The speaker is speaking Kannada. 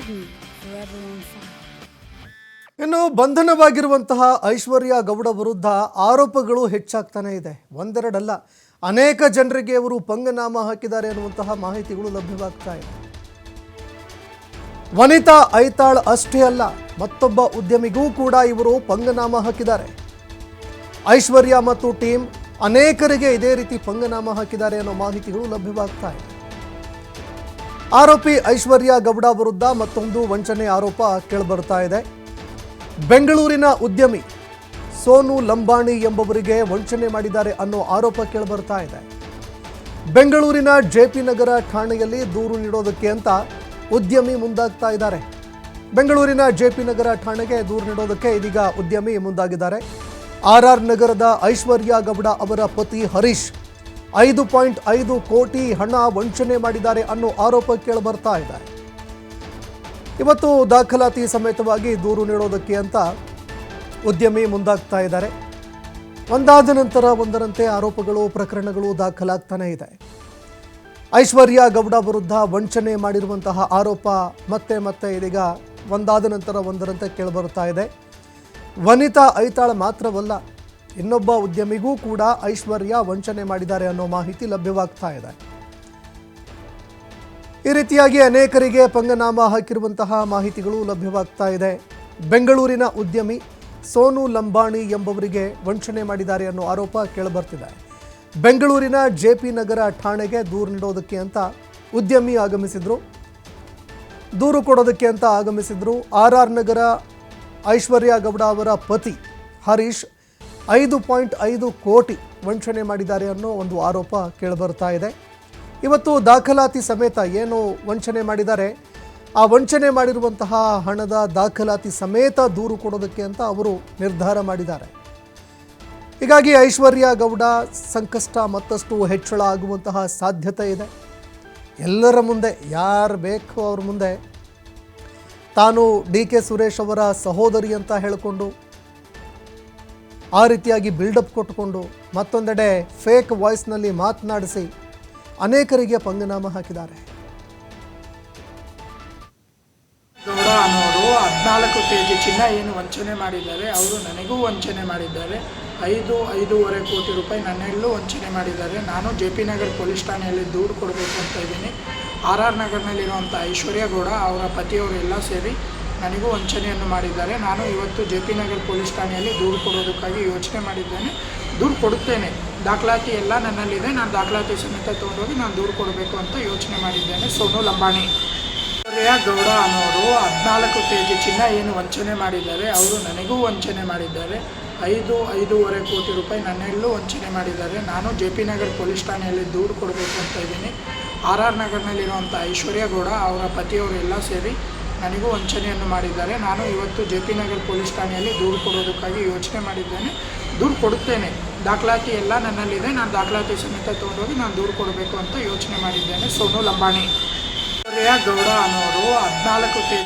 me forever on fire. ಇನ್ನು ಬಂಧನವಾಗಿರುವಂತಹ ಐಶ್ವರ್ಯ ಗೌಡ ವಿರುದ್ಧ ಆರೋಪಗಳು ಹೆಚ್ಚಾಗ್ತಾನೆ ಇದೆ. ಒಂದೆರಡಲ್ಲ, ಅನೇಕ ಜನರಿಗೆ ಇವರು ಪಂಗನಾಮ ಹಾಕಿದ್ದಾರೆ ಅನ್ನುವಂತಹ ಮಾಹಿತಿಗಳು ಲಭ್ಯವಾಗ್ತಾ ಇದೆ. ವನಿತಾ ಐತಾಳ್ ಅಷ್ಟೇ ಅಲ್ಲ, ಮತ್ತೊಬ್ಬ ಉದ್ಯಮಿಗೂ ಕೂಡ ಇವರು ಪಂಗನಾಮ ಹಾಕಿದ್ದಾರೆ. ಐಶ್ವರ್ಯ ಮತ್ತು ಟೀಮ್ ಅನೇಕರಿಗೆ ಇದೇ ರೀತಿ ಪಂಗನಾಮ ಹಾಕಿದ್ದಾರೆ ಅನ್ನೋ ಮಾಹಿತಿಗಳು ಲಭ್ಯವಾಗ್ತಾ ಇದೆ. ಆರೋಪಿ ಐಶ್ವರ್ಯ ಗೌಡ ವಿರುದ್ಧ ಮತ್ತೊಂದು ವಂಚನೆ ಆರೋಪ ಕೇಳಿಬರ್ತಾ ಇದೆ. ಬೆಂಗಳೂರಿನ ಉದ್ಯಮಿ ಸೋನು ಲಂಬಾಣಿ ಎಂಬವರಿಗೆ ವಂಚನೆ ಮಾಡಿದ್ದಾರೆ ಅನ್ನೋ ಆರೋಪ ಕೇಳಿಬರ್ತಾ ಇದೆ. ಬೆಂಗಳೂರಿನ ಜೆಪಿ ನಗರ ಠಾಣೆಯಲ್ಲಿ ದೂರು ನೀಡೋದಕ್ಕೆ ಅಂತ ಉದ್ಯಮಿ ಮುಂದಾಗ್ತಾ ಇದ್ದಾರೆ. ಬೆಂಗಳೂರಿನ ಜೆಪಿ ನಗರ ಠಾಣೆಗೆ ದೂರು ನೀಡೋದಕ್ಕೆ ಇದೀಗ ಉದ್ಯಮಿ ಮುಂದಾಗಿದ್ದಾರೆ. ಆರ್ ನಗರದ ಐಶ್ವರ್ಯ ಗೌಡ ಅವರ ಪತಿ ಹರೀಶ್ 5.5 ಕೋಟಿ ಹಣ ವಂಚನೆ ಮಾಡಿದ್ದಾರೆ ಅನ್ನೋ ಆರೋಪ ಕೇಳಿಬರ್ತಾ ಇದೆ. ಇವತ್ತು ದಾಖಲಾತಿ ಸಮೇತವಾಗಿ ದೂರು ನೀಡೋದಕ್ಕೆ ಅಂತ ಉದ್ಯಮಿ ಮುಂದಾಗ್ತಾ ಇದ್ದಾರೆ. ಒಂದಾದ ನಂತರ ಒಂದರಂತೆ ಆರೋಪಗಳು ಪ್ರಕರಣಗಳು ದಾಖಲಾಗ್ತಾನೆ ಇದೆ. ಐಶ್ವರ್ಯ ಗೌಡ ವಿರುದ್ಧ ವಂಚನೆ ಮಾಡಿರುವಂತಹ ಆರೋಪ ಮತ್ತೆ ಮತ್ತೆ ಇದೀಗ ಒಂದಾದ ನಂತರ ಒಂದರಂತೆ ಕೇಳಿಬರ್ತಾ ಇದೆ. ವನಿತಾ ಐತಾಳ್ ಮಾತ್ರವಲ್ಲ, ಇನ್ನೊಬ್ಬ ಉದ್ಯಮಿಗೂ ಕೂಡ ಐಶ್ವರ್ಯ ವಂಚನೆ ಮಾಡಿದ್ದಾರೆ ಅನ್ನೋ ಮಾಹಿತಿ ಲಭ್ಯವಾಗ್ತಾ ಇದೆ. ಈ ರೀತಿಯಾಗಿ ಅನೇಕರಿಗೆ ಪಂಗನಾಮ ಹಾಕಿರುವಂತಹ ಮಾಹಿತಿಗಳು ಲಭ್ಯವಾಗ್ತಾ ಇದೆ. ಬೆಂಗಳೂರಿನ ಉದ್ಯಮಿ ಸೋನು ಲಂಬಾಣಿ ಎಂಬವರಿಗೆ ವಂಚನೆ ಮಾಡಿದ್ದಾರೆ ಅನ್ನೋ ಆರೋಪ ಕೇಳಿಬರ್ತಿದೆ. ಬೆಂಗಳೂರಿನ ಜೆಪಿ ನಗರ ಠಾಣೆಗೆ ದೂರು ನೀಡೋದಕ್ಕೆ ಅಂತ ಉದ್ಯಮಿ ಆಗಮಿಸಿದ್ರು. ದೂರು ಕೊಡೋದಕ್ಕೆ ಅಂತ ಆಗಮಿಸಿದ್ರು. ಆರ್ ನಗರ ಐಶ್ವರ್ಯ ಗೌಡ ಅವರ ಪತಿ ಹರೀಶ್ 5.5 ಕೋಟಿ ವಂಚನೆ ಮಾಡಿದ್ದಾರೆ ಅನ್ನೋ ಒಂದು ಆರೋಪ ಕೇಳಿಬರ್ತಾ ಇದೆ. ಇವತ್ತು ದಾಖಲಾತಿ ಸಮೇತ ಏನು ವಂಚನೆ ಮಾಡಿದ್ದಾರೆ, ಆ ವಂಚನೆ ಮಾಡಿರುವಂತಹ ಹಣದ ದಾಖಲಾತಿ ಸಮೇತ ದೂರು ಕೊಡೋದಕ್ಕೆ ಅಂತ ಅವರು ನಿರ್ಧಾರ ಮಾಡಿದ್ದಾರೆ. ಹೀಗಾಗಿ ಐಶ್ವರ್ಯ ಗೌಡ ಸಂಕಷ್ಟ ಮತ್ತಷ್ಟು ಹೆಚ್ಚಳ ಆಗುವಂತಹ ಸಾಧ್ಯತೆ ಇದೆ. ಎಲ್ಲರ ಮುಂದೆ, ಯಾರು ಬೇಕೋ ಅವ್ರ ಮುಂದೆ ತಾನು DK ಸುರೇಶ್ ಅವರ ಸಹೋದರಿ ಅಂತ ಹೇಳಿಕೊಂಡು ಆ ರೀತಿಯಾಗಿ ಬಿಲ್ಡಪ್ ಕೊಟ್ಟುಕೊಂಡು ಮತ್ತೊಂದೆಡೆ ಫೇಕ್ ವಾಯ್ಸ್ನಲ್ಲಿ ಮಾತನಾಡಿಸಿ ಅನೇಕರಿಗೆ ಪಂಗನಾಮ ಹಾಕಿದ್ದಾರೆ. ಗೌಡ ಅನ್ನೋರು 14 kg ಚಿನ್ನ ಏನು ವಂಚನೆ ಮಾಡಿದ್ದಾರೆ, ಅವರು ನನಗೂ ವಂಚನೆ ಮಾಡಿದ್ದಾರೆ. 5.5 ಕೋಟಿ ರೂಪಾಯಿ ನನ್ನೆಲ್ಲೂ ವಂಚನೆ ಮಾಡಿದ್ದಾರೆ. ನಾನು ಜೆಪಿ ನಗರ್ ಪೊಲೀಸ್ ಠಾಣೆಯಲ್ಲಿ ದೂರು ಕೊಡಬೇಕು ಅಂತ ಇದ್ದೀನಿ. ಆರ್ ನಗರ್ನಲ್ಲಿರುವಂಥ ಐಶ್ವರ್ಯ ಗೌಡ ಅವರ ಪತಿಯವರೆಲ್ಲ ಸೇರಿ ನನಗೂ ವಂಚನೆಯನ್ನು ಮಾಡಿದ್ದಾರೆ. ನಾನು ಇವತ್ತು ಜೆಪಿ ನಗರ್ ಪೊಲೀಸ್ ಠಾಣೆಯಲ್ಲಿ ದೂರು ಕೊಡೋದಕ್ಕಾಗಿ ಯೋಚನೆ ಮಾಡಿದ್ದೇನೆ. ದೂರು ಕೊಡುತ್ತೇನೆ, ದಾಖಲಾತಿ ಎಲ್ಲ ನನ್ನಲ್ಲಿದೆ. ನಾನು ದಾಖಲಾತಿ ಸಮೇತ ತೊಗೊಂಡೋಗಿ ನಾನು ದೂರು ಕೊಡಬೇಕು ಅಂತ ಯೋಚನೆ ಮಾಡಿದ್ದೇನೆ. ಸೋನು ಲಂಬಾಣಿ ಐಶ್ವರ್ಯ ಗೌಡ ಅನ್ನೋರು 14 kg ಚಿನ್ನ ಏನು ವಂಚನೆ ಮಾಡಿದ್ದಾರೆ, ಅವರು ನನಗೂ ವಂಚನೆ ಮಾಡಿದ್ದಾರೆ. 5.5 ಕೋಟಿ ರೂಪಾಯಿ ನನ್ನೆಲ್ಲೂ ವಂಚನೆ ಮಾಡಿದ್ದಾರೆ. ನಾನು ಜೆಪಿ ನಗರ್ ಪೊಲೀಸ್ ಠಾಣೆಯಲ್ಲಿ ದೂರು ಕೊಡಬೇಕು ಅಂತ ಇದ್ದೀನಿ. ಆರ್ ನಗರ್ನಲ್ಲಿರುವಂಥ ಐಶ್ವರ್ಯ ಗೌಡ ಅವರ ಪತಿಯವರೆಲ್ಲ ಸೇರಿ ನನಗೂ ವಂಚನೆಯನ್ನು ಮಾಡಿದ್ದಾರೆ. ನಾನು ಇವತ್ತು ಜೆಪಿ ನಗರ್ ಪೊಲೀಸ್ ಠಾಣೆಯಲ್ಲಿ ದೂರು ಕೊಡೋದಕ್ಕಾಗಿ ಯೋಚನೆ ಮಾಡಿದ್ದೇನೆ. ದೂರು ಕೊಡುತ್ತೇನೆ, ದಾಖಲಾತಿ ಎಲ್ಲ ನನ್ನಲ್ಲಿದೆ. ನಾನು ದಾಖಲಾತಿ ಸಮೇತ ತೊಗೊಂಡೋಗಿ ನಾನು ದೂರು ಕೊಡಬೇಕು ಅಂತ ಯೋಚನೆ ಮಾಡಿದ್ದೇನೆ. ಸೋನು ಲಂಬಾಣಿ ಐಶ್ವರ್ಯ ಗೌಡ ಅನ್ನೋರು 14 kg